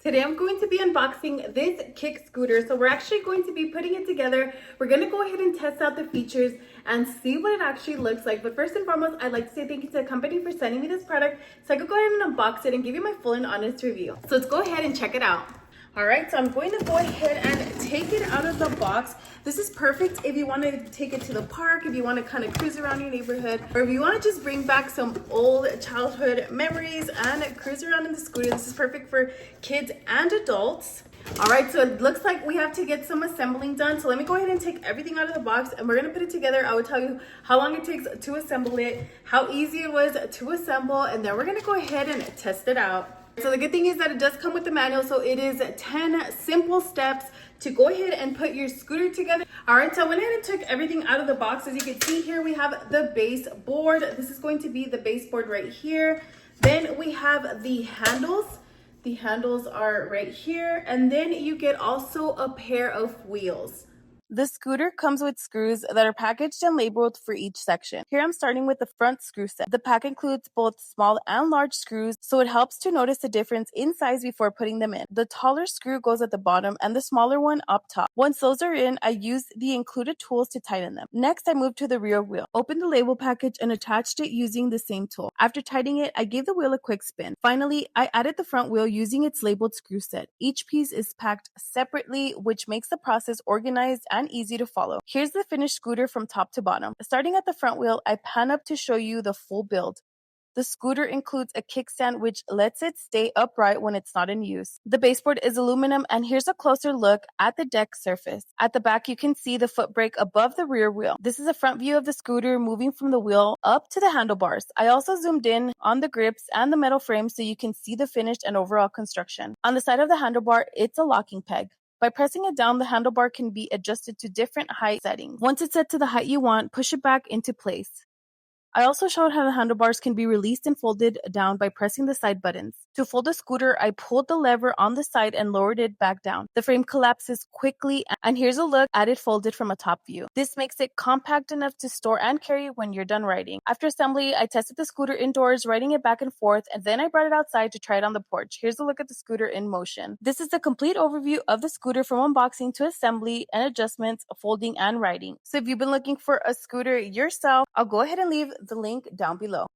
Today I'm going to be unboxing this kick scooter. So we're actually going to be putting it together. We're going to go ahead and test out the features and see what it actually looks like. But first and foremost, I'd like to say thank you to the company for sending me this product so I could go ahead and unbox it and give you my full and honest review. So let's go ahead and check it out. All right, so I'm going to go ahead and take it out of the box. This is perfect if you want to take it to the park, if you want to kind of cruise around your neighborhood, or if you want to just bring back some old childhood memories and cruise around in the scooter. This is perfect for kids and adults. All right, so it looks like we have to get some assembling done. So let me go ahead and take everything out of the box and we're gonna put it together. I will tell you how long it takes to assemble it, how easy it was to assemble, and then we're gonna go ahead and test it out. So the good thing is that it does come with the manual. So it is 10 simple steps to go ahead and put your scooter together. All right, so I went ahead and took everything out of the box. As you can see here, we have the base board. This is going to be the base board right here. Then we have the handles. The handles are right here. And then you get also a pair of wheels. The scooter comes with screws that are packaged and labeled for each section. Here I'm starting with the front screw set. The pack includes both small and large screws, so it helps to notice the difference in size before putting them in. The taller screw goes at the bottom and the smaller one up top. Once those are in, I use the included tools to tighten them. Next, I moved to the rear wheel, opened the label package and attached it using the same tool. After tightening it, I gave the wheel a quick spin. Finally, I added the front wheel using its labeled screw set. Each piece is packed separately, which makes the process organized and easy to follow. Here's the finished scooter from top to bottom. Starting at the front wheel, I pan up to show you the full build. The scooter includes a kickstand which lets it stay upright when it's not in use. The baseboard is aluminum, and here's a closer look at the deck surface. At the back, you can see the foot brake above the rear wheel. This is a front view of the scooter moving from the wheel up to the handlebars. I also zoomed in on the grips and the metal frame so you can see the finished and overall construction. On the side of the handlebar, it's a locking peg. By pressing it down, the handlebar can be adjusted to different height settings. Once it's set to the height you want, push it back into place. I also showed how the handlebars can be released and folded down by pressing the side buttons. To fold the scooter, I pulled the lever on the side and lowered it back down. The frame collapses quickly, and here's a look at it folded from a top view. This makes it compact enough to store and carry when you're done riding. After assembly, I tested the scooter indoors, riding it back and forth, and then I brought it outside to try it on the porch. Here's a look at the scooter in motion. This is the complete overview of the scooter from unboxing to assembly and adjustments, folding, and riding. So if you've been looking for a scooter yourself, I'll go ahead and leave the link down below.